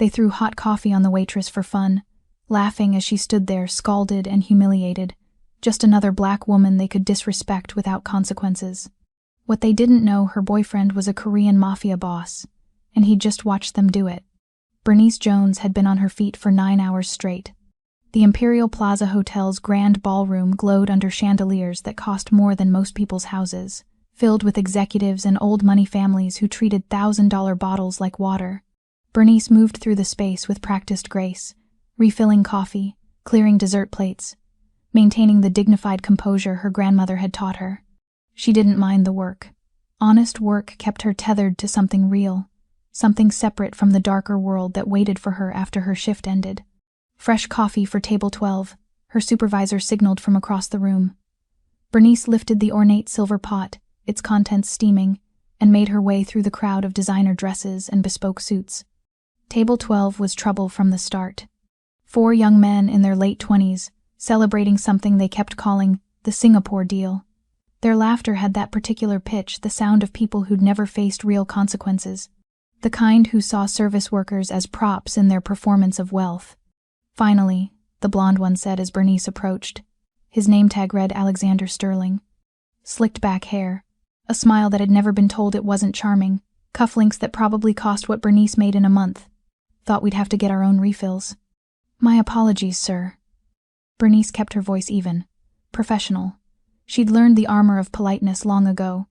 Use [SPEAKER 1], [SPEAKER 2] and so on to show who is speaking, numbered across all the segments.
[SPEAKER 1] They threw hot coffee on the waitress for fun, laughing as she stood there scalded and humiliated, just another black woman they could disrespect without consequences. What they didn't know, her boyfriend was a Korean Mafia boss, and he'd just watched them do it. Bernice Jones had been on her feet for 9 hours straight. The Imperial Plaza Hotel's grand ballroom glowed under chandeliers that cost more than most people's houses, filled with executives and old money families who treated $1,000 bottles like water. Bernice moved through the space with practiced grace, refilling coffee, clearing dessert plates, maintaining the dignified composure her grandmother had taught her. She didn't mind the work. Honest work kept her tethered to something real, something separate from the darker world that waited for her after her shift ended. Fresh coffee for table 12, her supervisor signaled from across the room. Bernice lifted the ornate silver pot, its contents steaming, and made her way through the crowd of designer dresses and bespoke suits. Table 12 was trouble from the start. 4 young men in their late 20s, celebrating something they kept calling the Singapore deal. Their laughter had that particular pitch, the sound of people who'd never faced real consequences, the kind who saw service workers as props in their performance of wealth. Finally, the blonde one said as Bernice approached. His name tag read Alexander Sterling. Slicked back hair, a smile that had never been told it wasn't charming, cufflinks that probably cost what Bernice made in a month. Thought we'd have to get our own refills. My apologies, sir. Bernice kept her voice even, professional. She'd learned the armor of politeness long ago.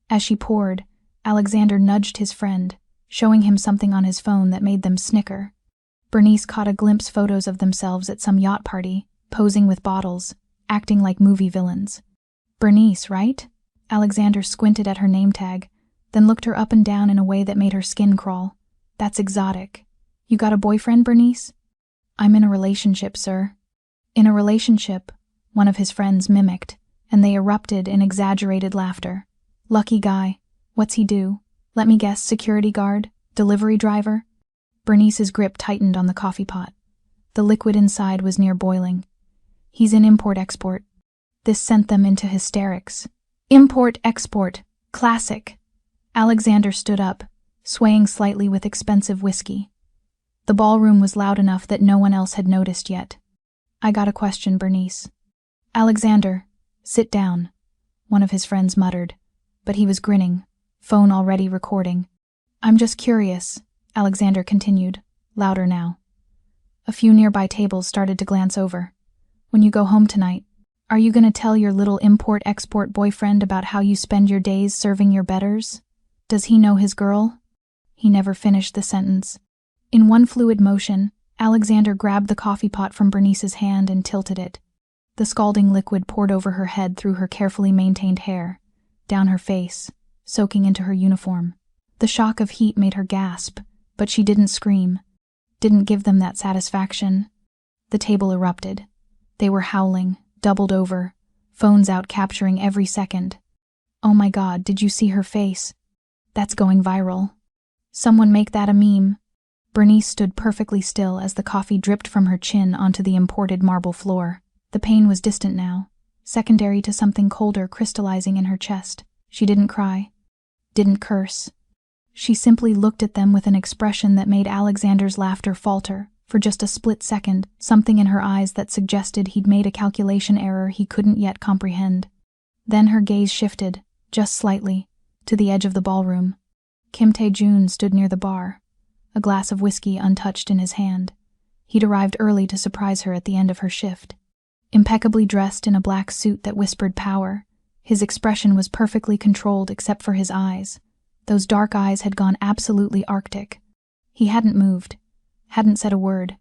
[SPEAKER 1] As she poured, Alexander nudged his friend, showing him something on his phone that made them snicker. Bernice caught a glimpse photos of themselves at some yacht party, posing with bottles, acting like movie villains. Bernice, right? Alexander squinted at her name tag, then looked her up and down in a way that made her skin crawl. That's exotic. You got a boyfriend, Bernice? I'm in a relationship, sir. In a relationship, one of his friends mimicked, and they erupted in exaggerated laughter. Lucky guy. What's he do? Let me guess, security guard? Delivery driver? Bernice's grip tightened on the coffee pot. The liquid inside was near boiling. He's in import-export. This sent them into hysterics. Import-export. Classic. Alexander stood up, swaying slightly with expensive whiskey. The ballroom was loud enough that no one else had noticed yet. I got a question, Bernice. Alexander, sit down, one of his friends muttered, but he was grinning, phone already recording. I'm just curious, Alexander continued, louder now. A few nearby tables started to glance over. When you go home tonight, are you going to tell your little import-export boyfriend about how you spend your days serving your betters? Does he know his girl? He never finished the sentence. In one fluid motion, Alexander grabbed the coffee pot from Bernice's hand and tilted it. The scalding liquid poured over her head through her carefully maintained hair, down her face, soaking into her uniform. The shock of heat made her gasp, but she didn't scream. Didn't give them that satisfaction. The table erupted. They were howling, doubled over, phones out capturing every second. Oh my God, did you see her face? That's going viral. Someone make that a meme. Bernice stood perfectly still as the coffee dripped from her chin onto the imported marble floor. The pain was distant now, secondary to something colder crystallizing in her chest. She didn't cry, didn't curse. She simply looked at them with an expression that made Alexander's laughter falter. For just a split second, something in her eyes that suggested he'd made a calculation error he couldn't yet comprehend. Then her gaze shifted, just slightly, to the edge of the ballroom. Kim Tae-jun stood near the bar, a glass of whiskey untouched in his hand. He'd arrived early to surprise her at the end of her shift. Impeccably dressed in a black suit that whispered power, his expression was perfectly controlled except for his eyes. Those dark eyes had gone absolutely arctic. He hadn't moved, hadn't said a word.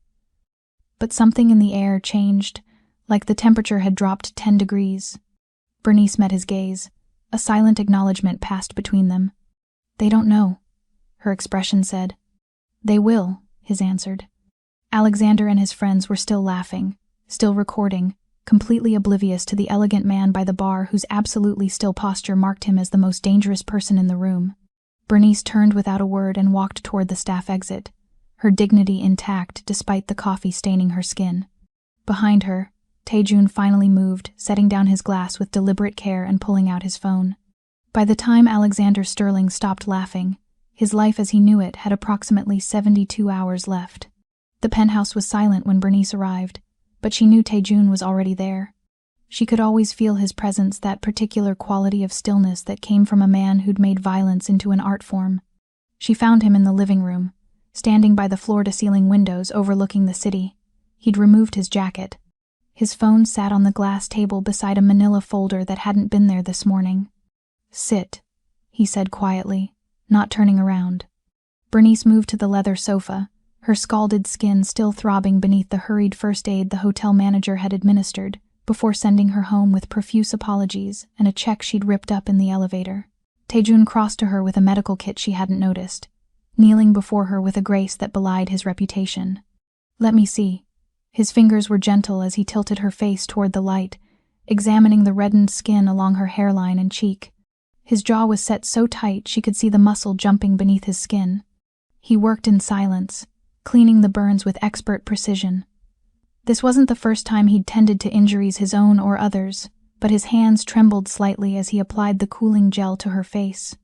[SPEAKER 1] But something in the air changed, like the temperature had dropped 10 degrees. Bernice met his gaze. A silent acknowledgement passed between them. They don't know, her expression said. They will, his answered. Alexander and his friends were still laughing, still recording, completely oblivious to the elegant man by the bar whose absolutely still posture marked him as the most dangerous person in the room. Bernice turned without a word and walked toward the staff exit, her dignity intact despite the coffee staining her skin. Behind her, Tae-jun finally moved, setting down his glass with deliberate care and pulling out his phone. By the time Alexander Sterling stopped laughing, His life as he knew it had approximately 72 hours left. The penthouse was silent when Bernice arrived, but she knew Taejun was already there. She could always feel his presence, that particular quality of stillness that came from a man who'd made violence into an art form. She found him in the living room, standing by the floor-to-ceiling windows overlooking the city. He'd removed his jacket. His phone sat on the glass table beside a manila folder that hadn't been there this morning. "Sit," he said quietly, not turning around. Bernice moved to the leather sofa, her scalded skin still throbbing beneath the hurried first aid the hotel manager had administered, before sending her home with profuse apologies and a check she'd ripped up in the elevator. Taejun crossed to her with a medical kit she hadn't noticed, kneeling before her with a grace that belied his reputation. "Let me see." His fingers were gentle as he tilted her face toward the light, examining the reddened skin along her hairline and cheek. His jaw was set so tight she could see the muscle jumping beneath his skin. He worked in silence, cleaning the burns with expert precision. This wasn't the first time he'd tended to injuries, his own or others, but his hands trembled slightly as he applied the cooling gel to her face.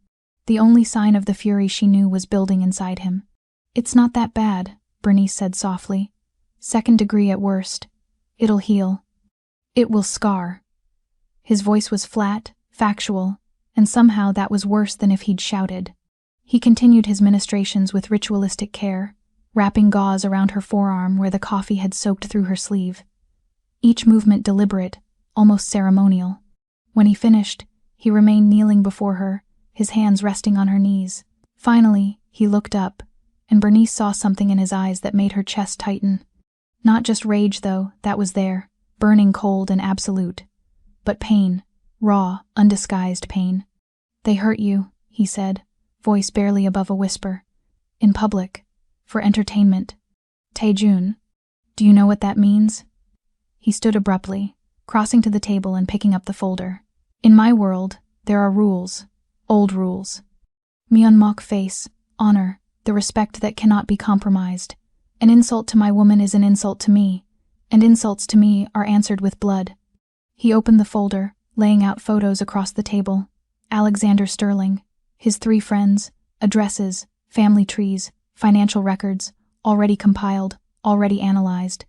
[SPEAKER 1] The only sign of the fury she knew was building inside him. "It's not that bad," Bernice said softly. "Second degree at worst. It'll heal. It will scar." His voice was flat, factual, and somehow that was worse than if he'd shouted. He continued his ministrations with ritualistic care, wrapping gauze around her forearm where the coffee had soaked through her sleeve. Each movement deliberate, almost ceremonial. When he finished, he remained kneeling before her, his hands resting on her knees. Finally, he looked up, and Bernice saw something in his eyes that made her chest tighten. Not just rage, though, that was there, burning cold and absolute, but pain, raw, undisguised pain. "They hurt you," he said, voice barely above a whisper. "In public. For entertainment. Taejun, do you know what that means?" He stood abruptly, crossing to the table and picking up the folder. "In my world, there are rules. Old rules. Myeonmok face, honor, the respect that cannot be compromised. An insult to my woman is an insult to me, and insults to me are answered with blood." He opened the folder, laying out photos across the table. Alexander Sterling, his 3 friends, addresses, family trees, financial records, already compiled, already analyzed.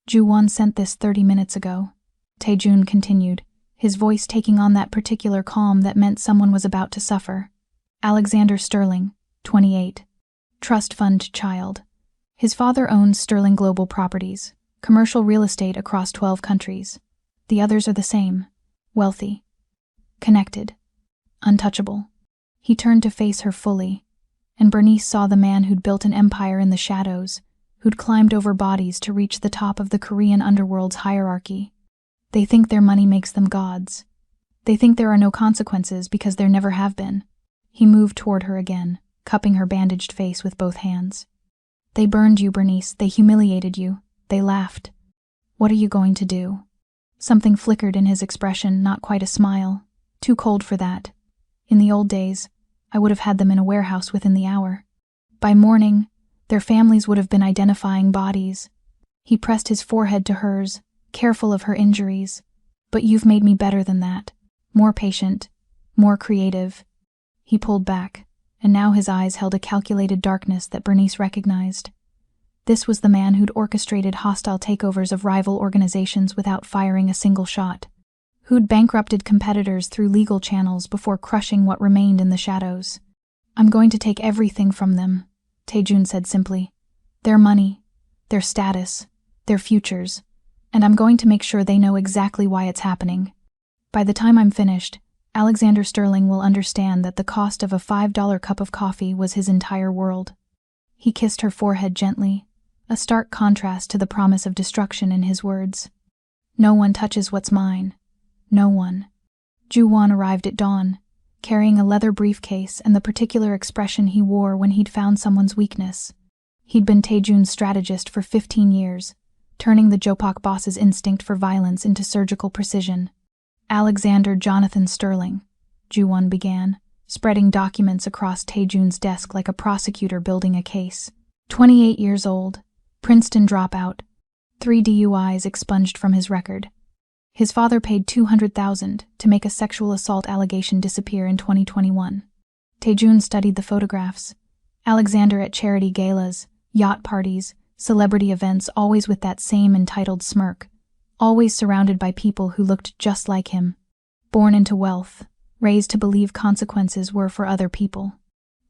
[SPEAKER 1] "Ju-won sent this 30 minutes ago," Taejun continued, his voice taking on that particular calm that meant someone was about to suffer. "Alexander Sterling, 28. Trust fund child. His father owns Sterling Global Properties, commercial real estate across 12 countries. The others are the same. Wealthy. Connected. Untouchable." He turned to face her fully, and Bernice saw the man who'd built an empire in the shadows, who'd climbed over bodies to reach the top of the Korean underworld's hierarchy. They think their money makes them gods. They think there are no consequences because there never have been. He moved toward her again, cupping her bandaged face with both hands. "They burned you, Bernice. They humiliated you. They laughed. What are you going to do?" Something flickered in his expression, not quite a smile. "Too cold for that. In the old days, I would have had them in a warehouse within the hour. By morning, their families would have been identifying bodies." He pressed his forehead to hers, careful of her injuries. "But you've made me better than that. More patient, more creative." He pulled back, and now his eyes held a calculated darkness that Bernice recognized. This was the man who'd orchestrated hostile takeovers of rival organizations without firing a single shot. Who'd bankrupted competitors through legal channels before crushing what remained in the shadows. "I'm going to take everything from them," Taejun said simply. "Their money, their status, their futures, and I'm going to make sure they know exactly why it's happening. By the time I'm finished, Alexander Sterling will understand that the cost of a $5 cup of coffee was his entire world." He kissed her forehead gently, a stark contrast to the promise of destruction in his words. "No one touches what's mine. No one." Ju-won arrived at dawn, carrying a leather briefcase and the particular expression he wore when he'd found someone's weakness. He'd been Taejun's strategist for 15 years, turning the Jopak boss's instinct for violence into surgical precision. "Alexander Jonathan Sterling," Ju-won began, spreading documents across Taejun's desk like a prosecutor building a case. 28 years old, Princeton dropout, 3 DUIs expunged from his record. His father paid $200,000 to make a sexual assault allegation disappear in 2021. Taejun studied the photographs, Alexander at charity galas, yacht parties, celebrity events, always with that same entitled smirk, always surrounded by people who looked just like him. Born into wealth, raised to believe consequences were for other people.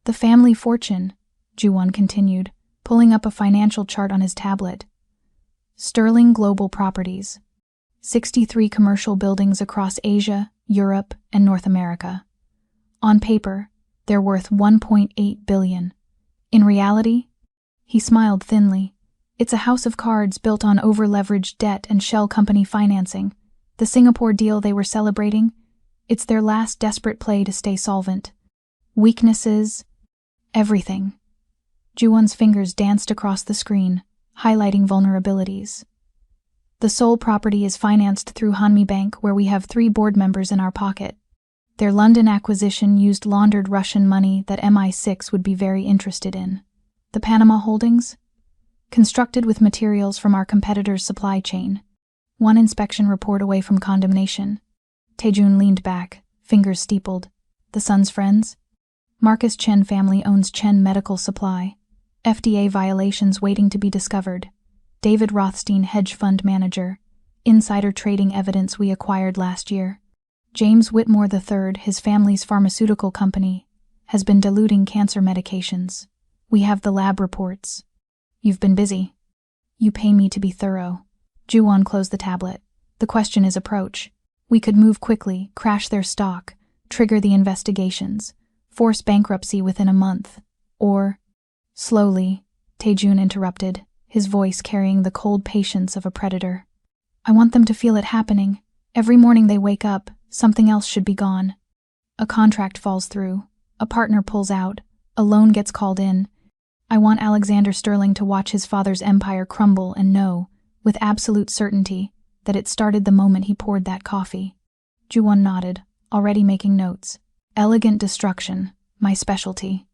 [SPEAKER 1] The family fortune, Ju-won continued, pulling up a financial chart on his tablet. Sterling Global Properties. 63 commercial buildings across Asia, Europe, and North America. On paper, they're worth $1.8 billion. In reality, he smiled thinly. It's a house of cards built on over-leveraged debt and shell company financing. The Singapore deal they were celebrating, it's their last desperate play to stay solvent. Weaknesses, everything. Ju-won's fingers danced across the screen, highlighting vulnerabilities. The sole property is financed through Hanmi Bank, where we have 3 board members in our pocket. Their London acquisition used laundered Russian money that MI6 would be very interested in. The Panama holdings? Constructed with materials from our competitor's supply chain. 1 inspection report away from condemnation. Taejun leaned back, fingers steepled. The son's friends? Marcus Chen family owns Chen Medical Supply. FDA violations waiting to be discovered. David Rothstein hedge fund manager. Insider trading evidence we acquired last year. James Whitmore III, his family's pharmaceutical company, has been diluting cancer medications. We have the lab reports. You've been busy. You pay me to be thorough. Ju-won closed the tablet. The question is approach. We could move quickly, crash their stock, trigger the investigations, force bankruptcy within a month. Or, slowly, Taejun interrupted, his voice carrying the cold patience of a predator. I want them to feel it happening. Every morning they wake up, something else should be gone. A contract falls through, a partner pulls out, a loan gets called in. I want Alexander Sterling to watch his father's empire crumble and know, with absolute certainty, that it started the moment he poured that coffee. Ju-won nodded, already making notes. Elegant destruction, my specialty.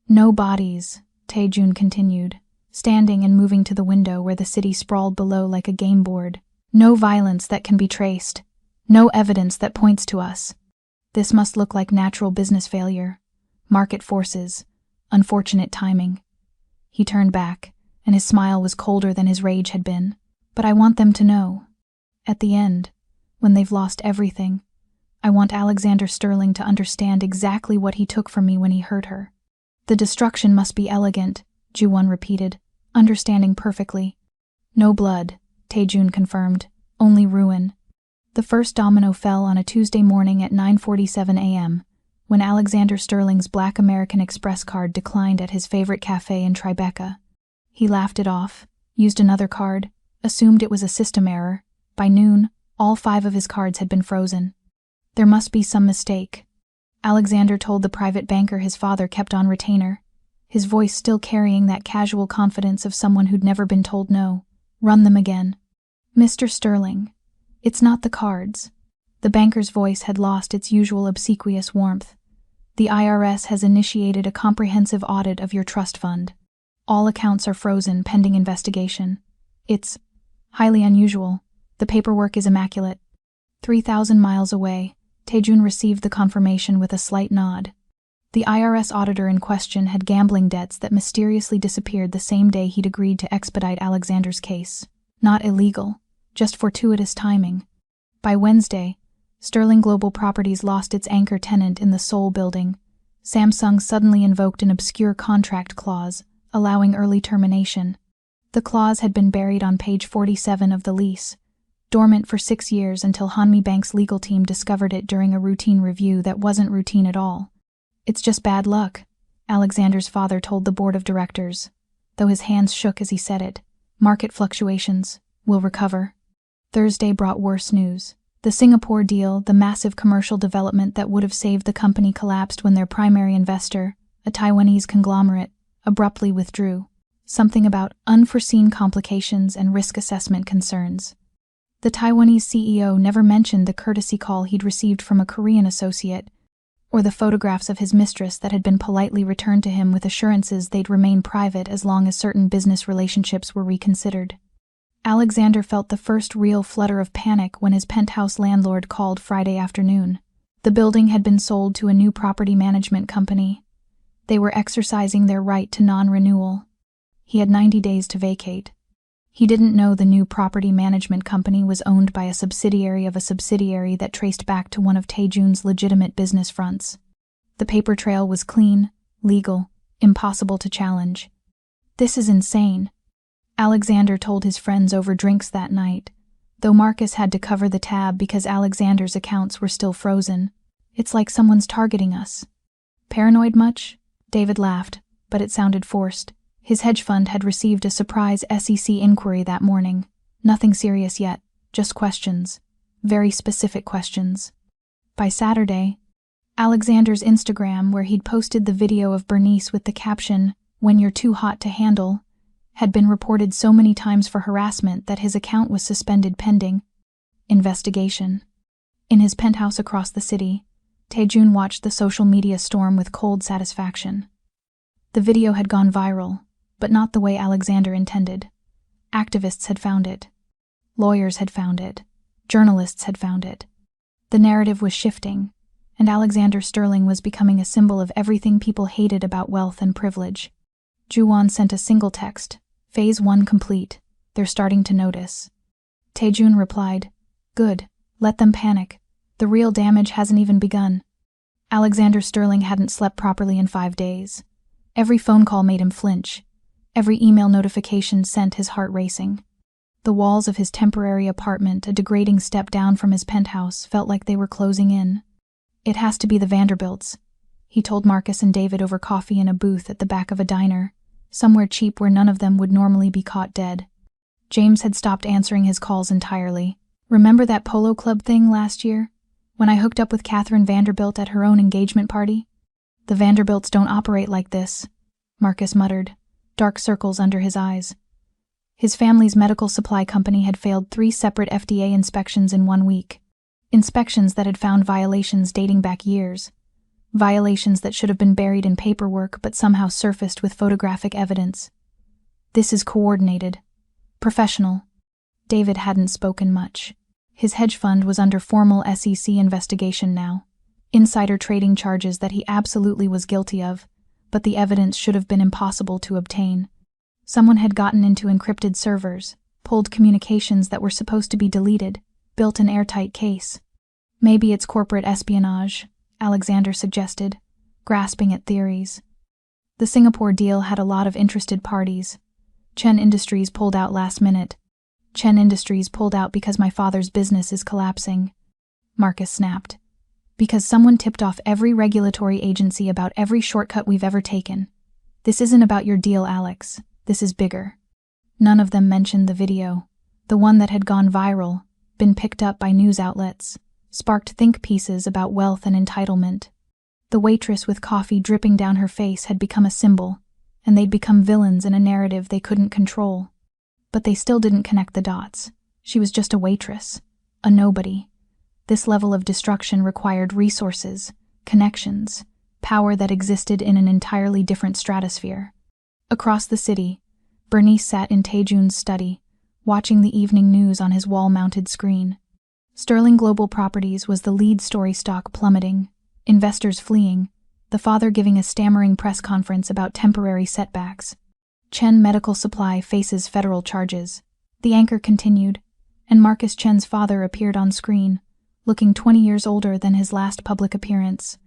[SPEAKER 1] No bodies, Taejun continued, standing and moving to the window where the city sprawled below like a game board. No violence that can be traced. No evidence that points to us. This must look like natural business failure. Market forces. Unfortunate timing. He turned back, and his smile was colder than his rage had been. But I want them to know. At the end, when they've lost everything, I want Alexander Sterling to understand exactly what he took from me when he hurt her. The destruction must be elegant, Ju-won repeated, understanding perfectly. No blood, Taejun confirmed, only ruin. The first domino fell on a Tuesday morning at 9:47 a.m., when Alexander Sterling's Black American Express card declined at his favorite cafe in Tribeca. He laughed it off, used another card, assumed it was a system error. By noon, all 5 of his cards had been frozen. There must be some mistake. Alexander told the private banker his father kept on retainer, his voice still carrying that casual confidence of someone who'd never been told no. Run them again. Mr. Sterling, it's not the cards. The banker's voice had lost its usual obsequious warmth. The IRS has initiated a comprehensive audit of your trust fund. All accounts are frozen pending investigation. It's highly unusual. The paperwork is immaculate. 3,000 miles away, Taejun received the confirmation with a slight nod. The IRS auditor in question had gambling debts that mysteriously disappeared the same day he'd agreed to expedite Alexander's case. Not illegal, just fortuitous timing. By Wednesday, Sterling Global Properties lost its anchor tenant in the Seoul building. Samsung suddenly invoked an obscure contract clause, allowing early termination. The clause had been buried on page 47 of the lease, dormant for 6 years until Hanmi Bank's legal team discovered it during a routine review that wasn't routine at all. It's just bad luck, Alexander's father told the board of directors, though his hands shook as he said it. Market fluctuations. We'll recover. Thursday brought worse news. The Singapore deal, the massive commercial development that would have saved the company, collapsed when their primary investor, a Taiwanese conglomerate, abruptly withdrew. Something about unforeseen complications and risk assessment concerns. The Taiwanese CEO never mentioned the courtesy call he'd received from a Korean associate, or the photographs of his mistress that had been politely returned to him with assurances they'd remain private as long as certain business relationships were reconsidered. Alexander felt the first real flutter of panic when his penthouse landlord called Friday afternoon. The building had been sold to a new property management company. They were exercising their right to non-renewal. He had 90 days to vacate. He didn't know the new property management company was owned by a subsidiary of a subsidiary that traced back to one of Taejun's legitimate business fronts. The paper trail was clean, legal, impossible to challenge. "This is insane," Alexander told his friends over drinks that night, though Marcus had to cover the tab because Alexander's accounts were still frozen. "It's like someone's targeting us." "Paranoid much?" David laughed, but it sounded forced. His hedge fund had received a surprise SEC inquiry that morning. Nothing serious yet, just questions. Very specific questions. By Saturday, Alexander's Instagram, where he'd posted the video of Bernice with the caption, "When you're too hot to handle," had been reported so many times for harassment that his account was suspended pending investigation. In his penthouse across the city, Taejun watched the social media storm with cold satisfaction. The video had gone viral, but not the way Alexander intended. Activists had found it. Lawyers had found it. Journalists had found it. The narrative was shifting, and Alexander Sterling was becoming a symbol of everything people hated about wealth and privilege. Juwon sent a single text, "Phase 1 complete. They're starting to notice." Taejun replied, "Good, let them panic. The real damage hasn't even begun." Alexander Sterling hadn't slept properly in 5 days. Every phone call made him flinch. Every email notification sent his heart racing. The walls of his temporary apartment, a degrading step down from his penthouse, felt like they were closing in. "It has to be the Vanderbilts," he told Marcus and David over coffee in a booth at the back of a diner, somewhere cheap where none of them would normally be caught dead. James had stopped answering his calls entirely. "Remember that polo club thing last year, when I hooked up with Catherine Vanderbilt at her own engagement party? The Vanderbilts don't operate like this," Marcus muttered, dark circles under his eyes. His family's medical supply company had failed 3 separate FDA inspections in 1 week. Inspections that had found violations dating back years. Violations that should have been buried in paperwork but somehow surfaced with photographic evidence. "This is coordinated. Professional." David hadn't spoken much. His hedge fund was under formal SEC investigation now. Insider trading charges that he absolutely was guilty of, but the evidence should have been impossible to obtain. Someone had gotten into encrypted servers, pulled communications that were supposed to be deleted, built an airtight case. "Maybe it's corporate espionage," Alexander suggested, grasping at theories. The Singapore deal had a lot of interested parties. Chen Industries pulled out last minute. "Chen Industries pulled out because my father's business is collapsing," Marcus snapped. "Because someone tipped off every regulatory agency about every shortcut we've ever taken. This isn't about your deal, Alex. This is bigger." None of them mentioned the video. The one that had gone viral, been picked up by news outlets, sparked think pieces about wealth and entitlement. The waitress with coffee dripping down her face had become a symbol, and they'd become villains in a narrative they couldn't control. But they still didn't connect the dots. She was just a waitress, a nobody. This level of destruction required resources, connections, power that existed in an entirely different stratosphere. Across the city, Bernice sat in Taejun's study, watching the evening news on his wall-mounted screen. Sterling Global Properties was the lead story, stock plummeting, investors fleeing, the father giving a stammering press conference about temporary setbacks. Chen Medical Supply faces federal charges. The anchor continued, and Marcus Chen's father appeared on screen, looking 20 years older than his last public appearance.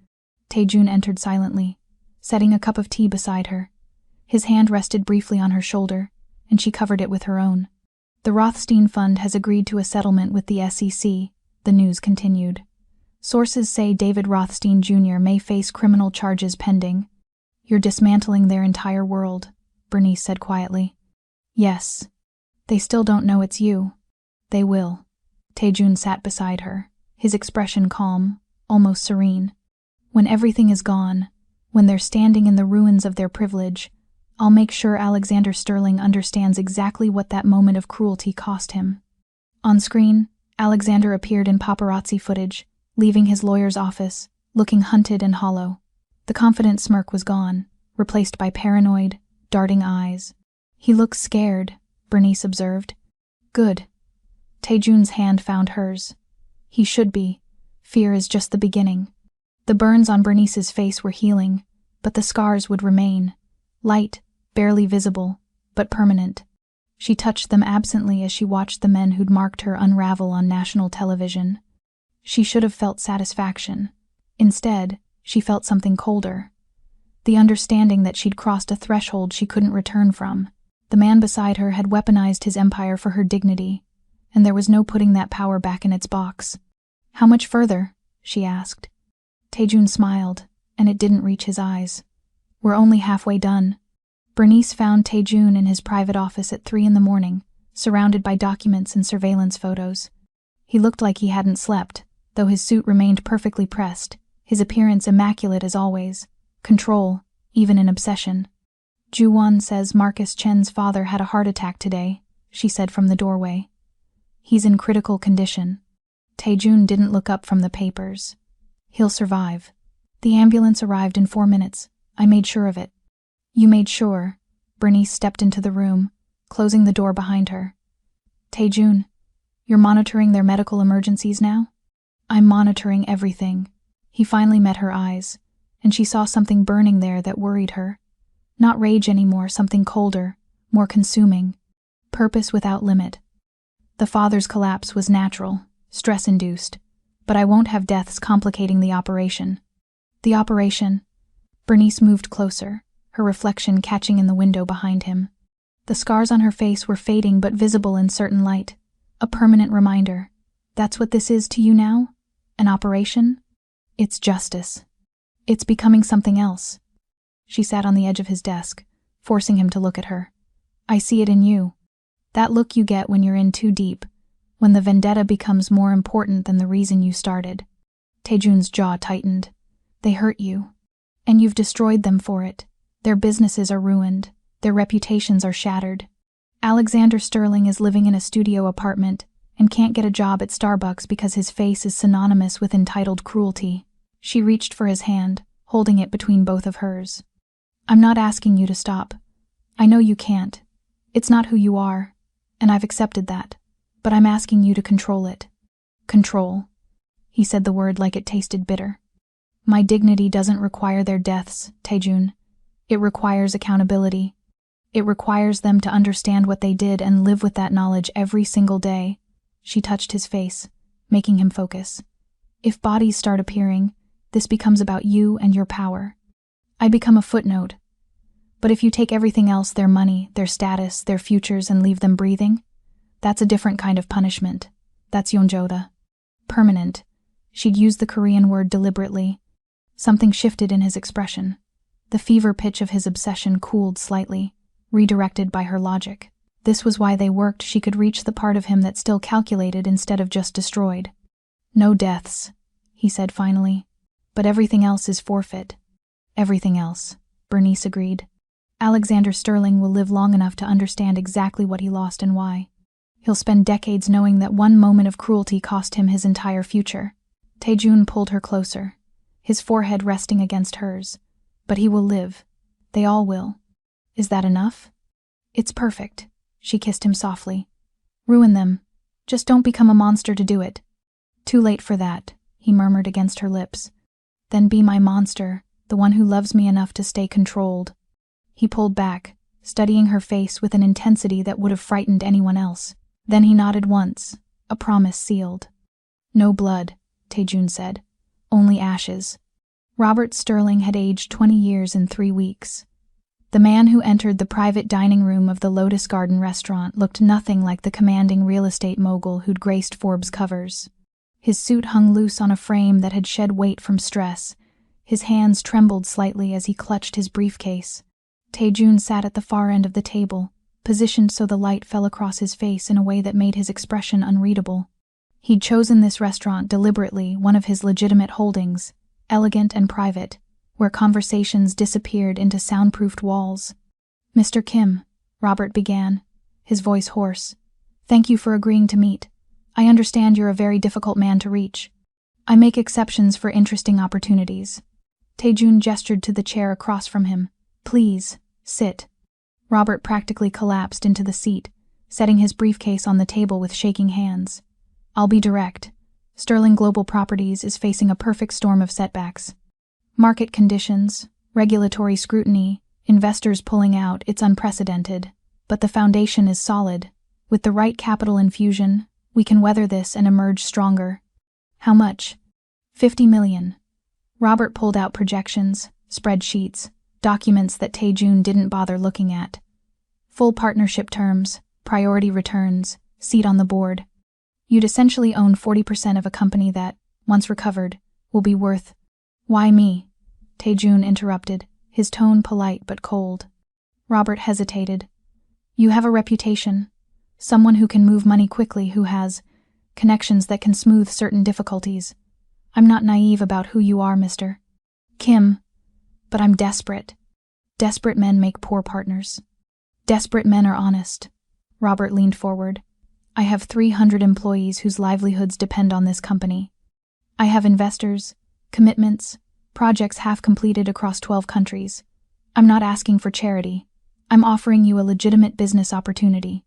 [SPEAKER 1] Taejun entered silently, setting a cup of tea beside her. His hand rested briefly on her shoulder, and she covered it with her own. "The Rothstein Fund has agreed to a settlement with the SEC," the news continued. "Sources say David Rothstein Jr. may face criminal charges pending." "You're dismantling their entire world," Bernice said quietly. "Yes. They still don't know it's you." "They will." Taejun sat beside her, his expression calm, almost serene. "When everything is gone, when they're standing in the ruins of their privilege, I'll make sure Alexander Sterling understands exactly what that moment of cruelty cost him." On screen, Alexander appeared in paparazzi footage, leaving his lawyer's office, looking hunted and hollow. The confident smirk was gone, replaced by paranoid, darting eyes. "He looks scared," Bernice observed. "Good." Taejun's hand found hers. "He should be. Fear is just the beginning." The burns on Bernice's face were healing, but the scars would remain. Light, barely visible, but permanent. She touched them absently as she watched the men who'd marked her unravel on national television. She should have felt satisfaction. Instead, she felt something colder. The understanding that she'd crossed a threshold she couldn't return from. The man beside her had weaponized his empire for her dignity, and there was no putting that power back in its box. "How much further?" she asked. Taejun smiled, and it didn't reach his eyes. "We're only halfway done." Bernice found Taejun in his private office at 3 a.m, surrounded by documents and surveillance photos. He looked like he hadn't slept, though his suit remained perfectly pressed, his appearance immaculate as always. Control, even in obsession. "Ju-won says Marcus Chen's father had a heart attack today," she said from the doorway. "He's in critical condition." Taejun didn't look up from the papers. "He'll survive. The ambulance arrived in 4 minutes. I made sure of it." "You made sure?" Bernice stepped into the room, closing the door behind her. "Taejun, you're monitoring their medical emergencies now?" "I'm monitoring everything." He finally met her eyes, and she saw something burning there that worried her. Not rage anymore, something colder, more consuming. Purpose without limit. "The father's collapse was natural, stress-induced, but I won't have deaths complicating the operation." "The operation?" Bernice moved closer, her reflection catching in the window behind him. The scars on her face were fading but visible in certain light. A permanent reminder. "That's what this is to you now? An operation?" "It's justice. It's becoming something else." She sat on the edge of his desk, forcing him to look at her. "I see it in you. That look you get when you're in too deep, when the vendetta becomes more important than the reason you started." Taejun's jaw tightened. "They hurt you, and you've destroyed them for it. Their businesses are ruined. Their reputations are shattered. Alexander Sterling is living in a studio apartment and can't get a job at Starbucks because his face is synonymous with entitled cruelty." She reached for his hand, holding it between both of hers. "I'm not asking you to stop. I know you can't. It's not who you are, and I've accepted that. But I'm asking you to control it." "Control." He said the word like it tasted bitter. "My dignity doesn't require their deaths, Taejun. It requires accountability. It requires them to understand what they did and live with that knowledge every single day." She touched his face, making him focus. "If bodies start appearing, this becomes about you and your power. I become a footnote. But if you take everything else, their money, their status, their futures, and leave them breathing, that's a different kind of punishment. That's Yonjoda. Permanent." She'd used the Korean word deliberately. Something shifted in his expression. The fever pitch of his obsession cooled slightly, redirected by her logic. This was why they worked. She could reach the part of him that still calculated instead of just destroyed. "No deaths," he said finally. "But everything else is forfeit." "Everything else," Bernice agreed. "Alexander Sterling will live long enough to understand exactly what he lost and why. He'll spend decades knowing that one moment of cruelty cost him his entire future." Taejun pulled her closer, his forehead resting against hers. "But he will live. They all will. Is that enough?" "It's perfect." She kissed him softly. "Ruin them. Just don't become a monster to do it." "Too late for that," he murmured against her lips. "Then be my monster, the one who loves me enough to stay controlled." He pulled back, studying her face with an intensity that would have frightened anyone else. Then he nodded once, a promise sealed. "No blood," Taejun said. "Only ashes." Robert Sterling had aged 20 years in 3 weeks. The man who entered the private dining room of the Lotus Garden restaurant looked nothing like the commanding real estate mogul who'd graced Forbes covers. His suit hung loose on a frame that had shed weight from stress. His hands trembled slightly as he clutched his briefcase. Taejun sat at the far end of the table, positioned so the light fell across his face in a way that made his expression unreadable. He'd chosen this restaurant deliberately, one of his legitimate holdings, elegant and private, where conversations disappeared into soundproofed walls. "Mr. Kim," Robert began, his voice hoarse, "thank you for agreeing to meet. I understand you're a very difficult man to reach. I make exceptions for interesting opportunities." Taejun gestured to the chair across from him. "Please, sit." Robert practically collapsed into the seat, setting his briefcase on the table with shaking hands. "I'll be direct. Sterling Global Properties is facing a perfect storm of setbacks. Market conditions, Regulatory scrutiny, investors pulling out, it's unprecedented. But the foundation is solid. With the right capital infusion, we can weather this and emerge stronger. How much? 50 million. Robert pulled out projections, spreadsheets, documents that Tae-jun didn't bother looking at. Full partnership terms, priority returns, seat on the board. You'd essentially own 40% of a company that, once recovered, will be worth— Why me? Tae-jun interrupted, his tone polite but cold. Robert hesitated. You have a reputation. Someone who can move money quickly, who has connections that can smooth certain difficulties. I'm not naive about who you are, Mr. Kim. But I'm desperate. Desperate men make poor partners. Desperate men are honest. Robert leaned forward. I have 300 employees whose livelihoods depend on this company. I have investors, commitments, projects half completed across 12 countries. I'm not asking for charity. I'm offering you a legitimate business opportunity.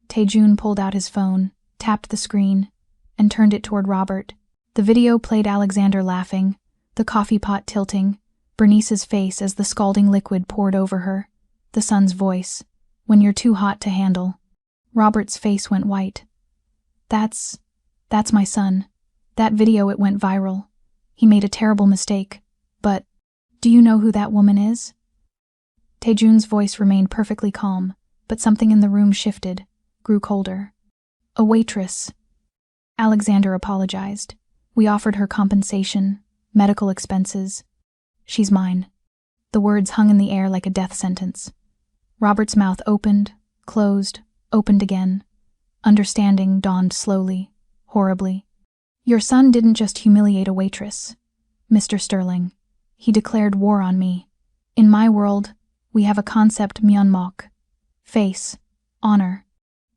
[SPEAKER 1] Tae-jun pulled out his phone, tapped the screen, and turned it toward Robert. The video played Alexander laughing, the coffee pot tilting, Bernice's face as the scalding liquid poured over her, the son's voice, when you're too hot to handle. Robert's face went white. That's my son. That video, it went viral. He made a terrible mistake. But, do you know who that woman is? Tae-jun's voice remained perfectly calm, but something in the room shifted, grew colder. A waitress. Alexander apologized. We offered her compensation, medical expenses. She's mine. The words hung in the air like a death sentence. Robert's mouth opened, closed, opened again. Understanding dawned slowly, horribly. Your son didn't just humiliate a waitress, Mr. Sterling. He declared war on me. In my world, we have a concept myeonmok. Face, honor,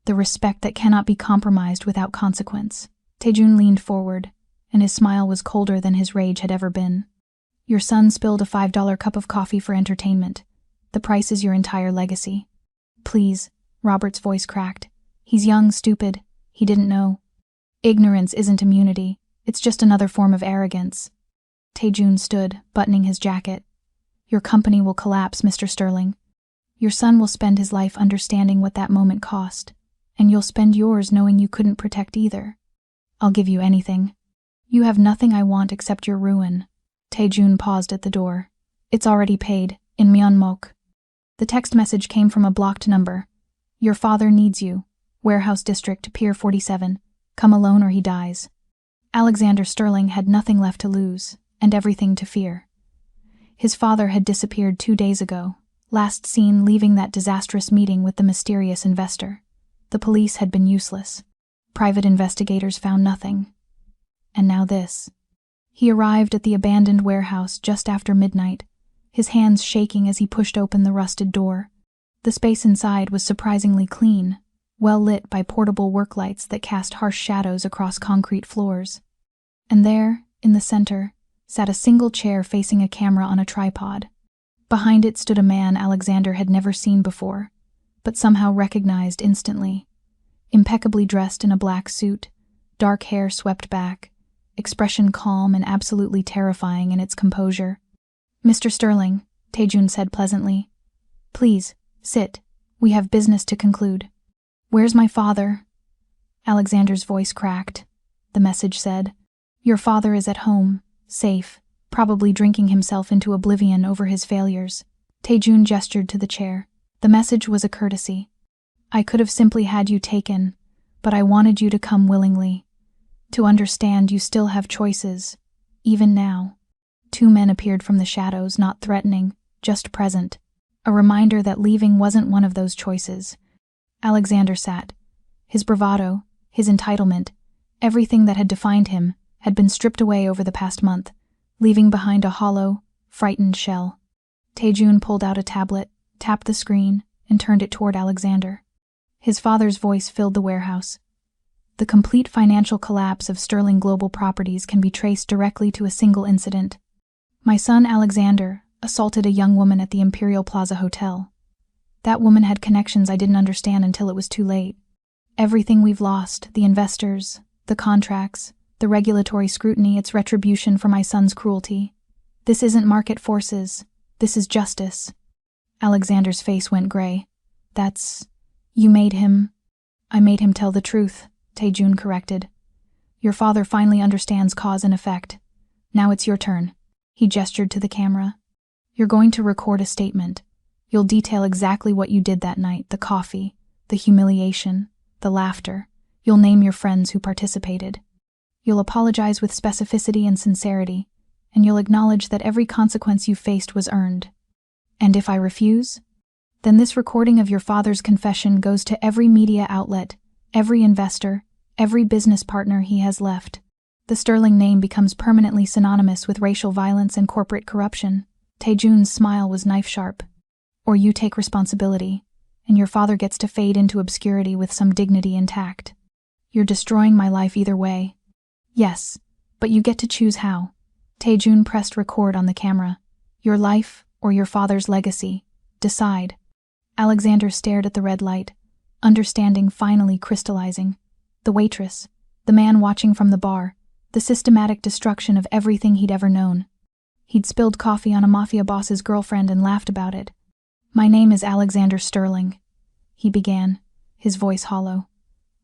[SPEAKER 1] the respect that cannot be compromised without consequence. Tae-jun leaned forward, and his smile was colder than his rage had ever been. Your son spilled a $5 cup of coffee for entertainment. The price is your entire legacy. Please, Robert's voice cracked. He's young, stupid. He didn't know. Ignorance isn't immunity. It's just another form of arrogance. Tae-jun stood, buttoning his jacket. Your company will collapse, Mr. Sterling. Your son will spend his life understanding what that moment cost, and you'll spend yours knowing you couldn't protect either. I'll give you anything. You have nothing I want except your ruin. Tae-jun paused at the door. It's already paid, in myeonmok. The text message came from a blocked number. Your father needs you. Warehouse District, Pier 47. Come alone or he dies. Alexander Sterling had nothing left to lose, and everything to fear. His father had disappeared 2 days ago, last seen leaving that disastrous meeting with the mysterious investor. The police had been useless. Private investigators found nothing. And now this. He arrived at the abandoned warehouse just after midnight, his hands shaking as he pushed open the rusted door. The space inside was surprisingly clean, well lit by portable work lights that cast harsh shadows across concrete floors. And there, in the center, sat a single chair facing a camera on a tripod. Behind it stood a man Alexander had never seen before, but somehow recognized instantly. Impeccably dressed in a black suit, dark hair swept back, expression calm and absolutely terrifying in its composure. Mr. Sterling, Tae-jun said pleasantly. Please, sit. We have business to conclude. Where's my father? Alexander's voice cracked. The message said, Your father is at home, safe, probably drinking himself into oblivion over his failures. Tae-jun gestured to the chair. The message was a courtesy. I could have simply had you taken, but I wanted you to come willingly. To understand you still have choices, even now. 2 men appeared from the shadows, not threatening, just present. A reminder that leaving wasn't one of those choices. Alexander sat. His bravado, his entitlement, everything that had defined him, had been stripped away over the past month, leaving behind a hollow, frightened shell. Tae-jun pulled out a tablet, tapped the screen, and turned it toward Alexander. His father's voice filled the warehouse. The complete financial collapse of Sterling Global Properties can be traced directly to a single incident. My son Alexander assaulted a young woman at the Imperial Plaza Hotel. That woman had connections I didn't understand until it was too late. Everything we've lost, the investors, the contracts, the regulatory scrutiny, it's retribution for my son's cruelty. This isn't market forces. This is justice. Alexander's face went gray. You made him. I made him tell the truth, Taejun corrected. Your father finally understands cause and effect. Now it's your turn. He gestured to the camera. You're going to record a statement. You'll detail exactly what you did that night, the coffee, the humiliation, the laughter. You'll name your friends who participated. You'll apologize with specificity and sincerity, and you'll acknowledge that every consequence you faced was earned. And if I refuse? Then this recording of your father's confession goes to every media outlet, every investor, every business partner he has left. The Sterling name becomes permanently synonymous with racial violence and corporate corruption. Taejun's smile was knife-sharp. Or you take responsibility, and your father gets to fade into obscurity with some dignity intact. You're destroying my life either way. Yes, but you get to choose how. Taejun pressed record on the camera. Your life or your father's legacy. Decide. Alexander stared at the red light, understanding finally crystallizing. The waitress, the man watching from the bar, the systematic destruction of everything he'd ever known. He'd spilled coffee on a Mafia boss's girlfriend and laughed about it. My name is Alexander Sterling, he began, his voice hollow.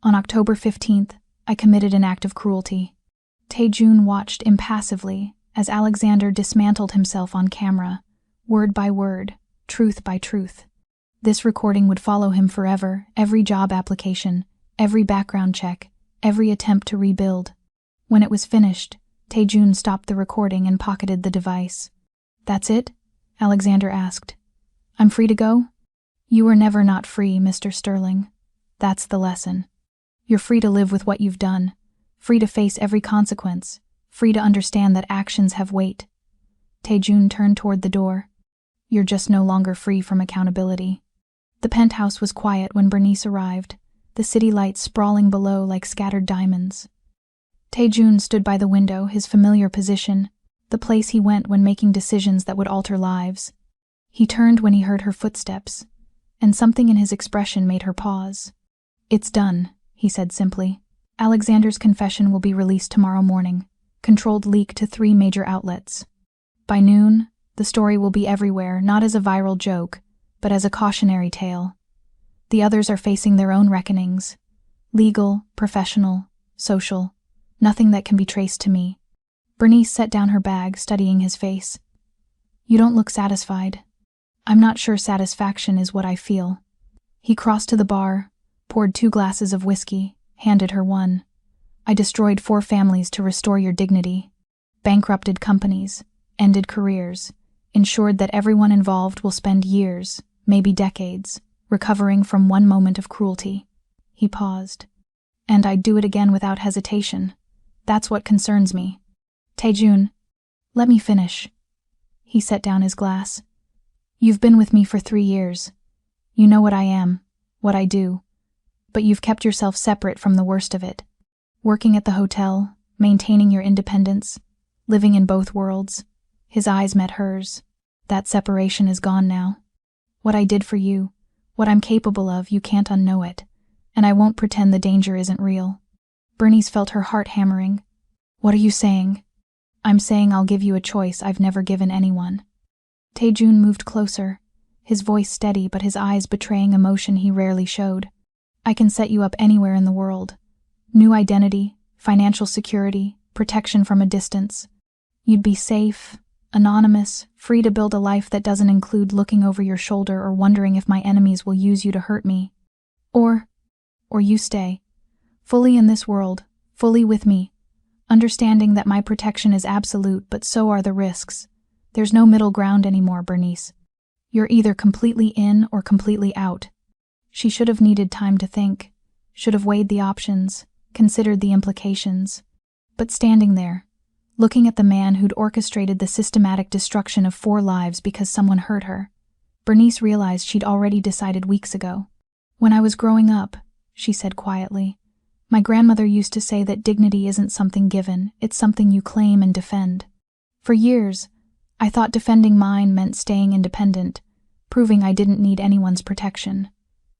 [SPEAKER 1] On October 15th, I committed an act of cruelty. Taejun watched impassively as Alexander dismantled himself on camera, word by word, truth by truth. This recording would follow him forever, every job application, every background check, every attempt to rebuild. When it was finished, Taejun stopped the recording and pocketed the device. That's it? Alexander asked. I'm free to go? You were never not free, Mr. Sterling. That's the lesson. You're free to live with what you've done, free to face every consequence, free to understand that actions have weight. Taejun turned toward the door. You're just no longer free from accountability. The penthouse was quiet when Bernice arrived, the city lights sprawling below like scattered diamonds. Taejun stood by the window, his familiar position, the place he went when making decisions that would alter lives. He turned when he heard her footsteps, and something in his expression made her pause. It's done, he said simply. Alexander's confession will be released tomorrow morning, controlled leak to 3 major outlets. By noon, the story will be everywhere, not as a viral joke, but as a cautionary tale. The others are facing their own reckonings. Legal, professional, social. Nothing that can be traced to me. Bernice set down her bag, studying his face. You don't look satisfied. I'm not sure satisfaction is what I feel. He crossed to the bar, poured 2 glasses of whiskey, handed her one. I destroyed 4 families to restore your dignity. Bankrupted companies, ended careers, ensured that everyone involved will spend years, maybe decades, recovering from one moment of cruelty. He paused. And I'd do it again without hesitation. That's what concerns me. Taejun, let me finish. He set down his glass. You've been with me for 3 years. You know what I am, what I do. But you've kept yourself separate from the worst of it. Working at the hotel, maintaining your independence, living in both worlds. His eyes met hers. That separation is gone now. What I did for you, what I'm capable of, you can't unknow it. And I won't pretend the danger isn't real. Bernice felt her heart hammering. What are you saying? I'm saying I'll give you a choice I've never given anyone. Taejun moved closer, his voice steady but his eyes betraying emotion he rarely showed. I can set you up anywhere in the world. New identity, financial security, protection from a distance. You'd be safe, anonymous, free to build a life that doesn't include looking over your shoulder or wondering if my enemies will use you to hurt me. Or you stay, fully in this world, fully with me, understanding that my protection is absolute but so are the risks. There's no middle ground anymore, Bernice. You're either completely in or completely out. She should have needed time to think, should have weighed the options, considered the implications. But standing there, looking at the man who'd orchestrated the systematic destruction of 4 lives because someone hurt her, Bernice realized she'd already decided weeks ago. When I was growing up, she said quietly, my grandmother used to say that dignity isn't something given, it's something you claim and defend. For years, I thought defending mine meant staying independent, proving I didn't need anyone's protection.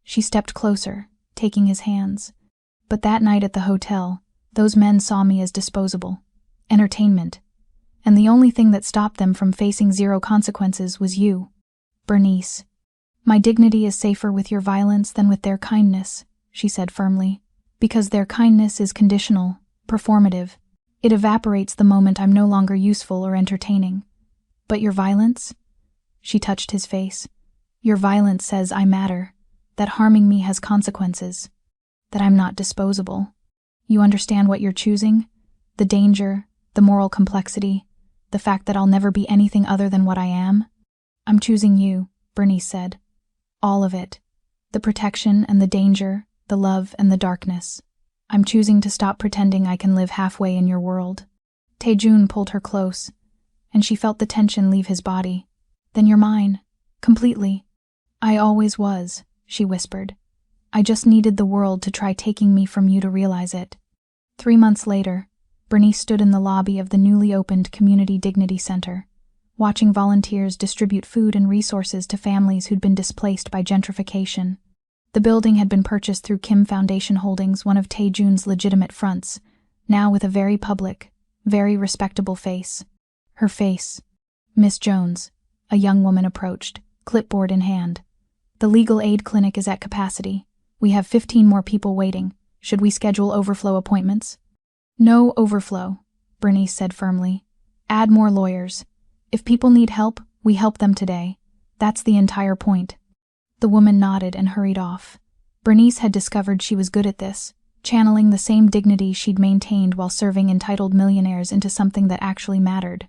[SPEAKER 1] She stepped closer, taking his hands. But that night at the hotel, those men saw me as disposable. Entertainment. And the only thing that stopped them from facing zero consequences was you, Bernice. My dignity is safer with your violence than with their kindness, she said firmly. Because their kindness is conditional, performative. It evaporates the moment I'm no longer useful or entertaining. But your violence? She touched his face. Your violence says I matter, that harming me has consequences, that I'm not disposable. You understand what you're choosing? The danger, the moral complexity, the fact that I'll never be anything other than what I am? I'm choosing you, Bernice said. All of it. The protection and the danger, the love and the darkness. I'm choosing to stop pretending I can live halfway in your world. Taejun pulled her close, and she felt the tension leave his body. Then you're mine. Completely. I always was, she whispered. I just needed the world to try taking me from you to realize it. 3 months later, Bernice stood in the lobby of the newly opened Community Dignity Center, watching volunteers distribute food and resources to families who'd been displaced by gentrification. The building had been purchased through Kim Foundation Holdings, one of Taejun's legitimate fronts, now with a very public, very respectable face. Her face. Miss Jones, a young woman approached, clipboard in hand. The legal aid clinic is at capacity. We have 15 more people waiting. Should we schedule overflow appointments? No overflow, Bernice said firmly. Add more lawyers. If people need help, we help them today. That's the entire point. The woman nodded and hurried off. Bernice had discovered she was good at this, channeling the same dignity she'd maintained while serving entitled millionaires into something that actually mattered.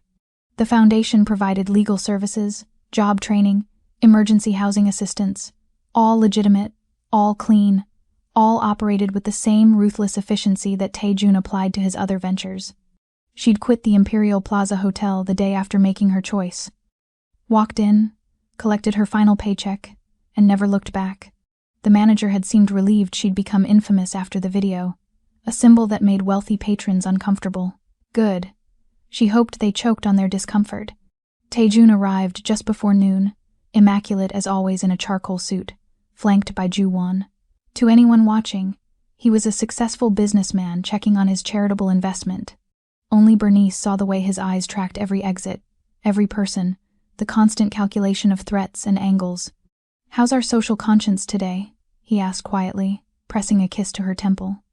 [SPEAKER 1] The foundation provided legal services, job training, emergency housing assistance, all legitimate, all clean, all operated with the same ruthless efficiency that Taejun applied to his other ventures. She'd quit the Imperial Plaza Hotel the day after making her choice. Walked in, collected her final paycheck, and never looked back. The manager had seemed relieved she'd become infamous after the video, a symbol that made wealthy patrons uncomfortable. Good. She hoped they choked on their discomfort. Taejun arrived just before noon, immaculate as always in a charcoal suit, flanked by Ju-won. To anyone watching, he was a successful businessman checking on his charitable investment. Only Bernice saw the way his eyes tracked every exit, every person, the constant calculation of threats and angles. How's our social conscience today? He asked quietly, pressing a kiss to her temple.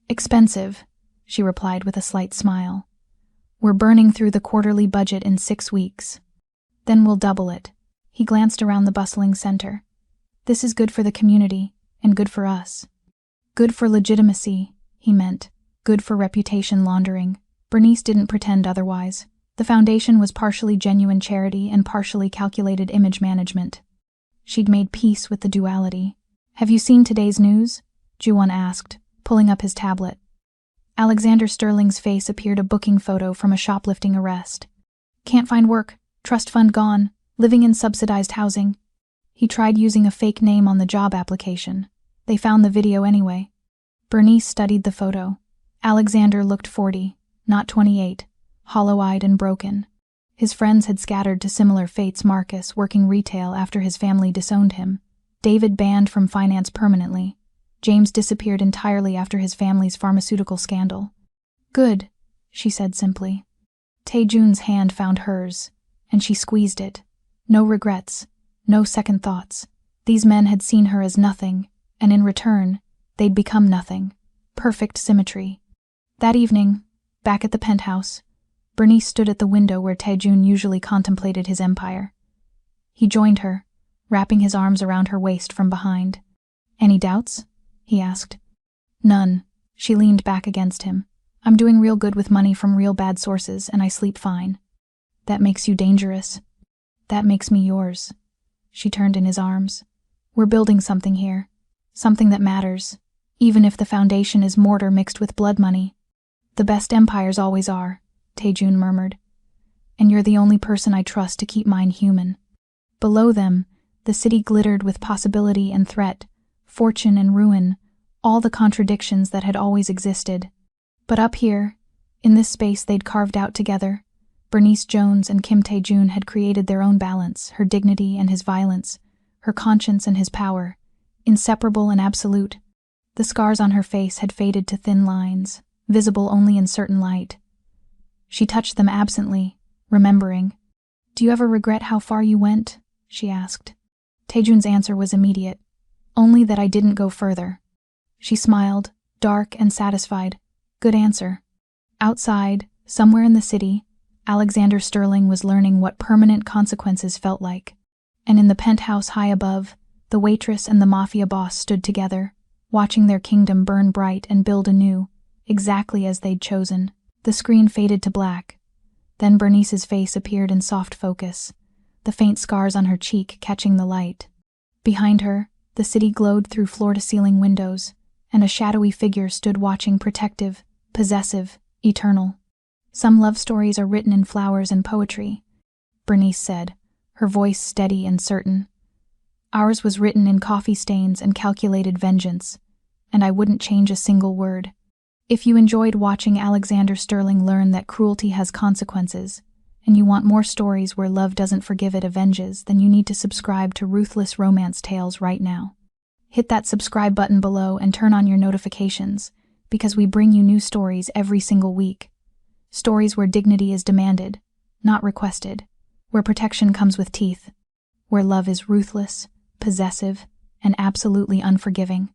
[SPEAKER 1] Expensive, she replied with a slight smile. We're burning through the quarterly budget in 6 weeks. Then we'll double it. He glanced around the bustling center. This is good for the community, and good for us. Good for legitimacy, he meant. Good for reputation laundering. Bernice didn't pretend otherwise. The foundation was partially genuine charity and partially calculated image management. She'd made peace with the duality. Have you seen today's news? Ju-won asked, pulling up his tablet. Alexander Sterling's face appeared a booking photo from a shoplifting arrest. Can't find work, trust fund gone, living in subsidized housing. He tried using a fake name on the job application. They found the video anyway. Bernice studied the photo. Alexander looked 40, not 28, hollow-eyed and broken. His friends had scattered to similar fates. Marcus, working retail after his family disowned him. David banned from finance permanently. James disappeared entirely after his family's pharmaceutical scandal. Good, she said simply. Taejun's hand found hers, and she squeezed it. No regrets, no second thoughts. These men had seen her as nothing, and in return, they'd become nothing. Perfect symmetry. That evening, back at the penthouse, Bernice stood at the window where Taejun usually contemplated his empire. He joined her, wrapping his arms around her waist from behind. Any doubts? He asked. None. She leaned back against him. I'm doing real good with money from real bad sources, and I sleep fine. That makes you dangerous. That makes me yours. She turned in his arms. We're building something here. Something that matters, even if the foundation is mortar mixed with blood money. The best empires always are, Taejun murmured. And you're the only person I trust to keep mine human. Below them, the city glittered with possibility and threat, fortune and ruin, all the contradictions that had always existed. But up here, in this space they'd carved out together, Bernice Jones and Kim Taejun had created their own balance, her dignity and his violence, her conscience and his power, inseparable and absolute. The scars on her face had faded to thin lines, visible only in certain light. She touched them absently, remembering. "Do you ever regret how far you went?" she asked. Taejun's answer was immediate. "Only that I didn't go further." She smiled, dark and satisfied. "Good answer." Outside, somewhere in the city, Alexander Sterling was learning what permanent consequences felt like. And in the penthouse high above, the waitress and the Mafia boss stood together, watching their kingdom burn bright and build anew, exactly as they'd chosen. The screen faded to black. Then Bernice's face appeared in soft focus, the faint scars on her cheek catching the light. Behind her, the city glowed through floor-to-ceiling windows, and a shadowy figure stood watching, protective, possessive, eternal. "Some love stories are written in flowers and poetry," Bernice said, her voice steady and certain. "Ours was written in coffee stains and calculated vengeance, and I wouldn't change a single word." If you enjoyed watching Alexander Sterling learn that cruelty has consequences, and you want more stories where love doesn't forgive, it avenges, then you need to subscribe to Ruthless Romance Tales right now. Hit that subscribe button below and turn on your notifications, because we bring you new stories every single week. Stories where dignity is demanded, not requested, where protection comes with teeth, where love is ruthless, possessive, and absolutely unforgiving.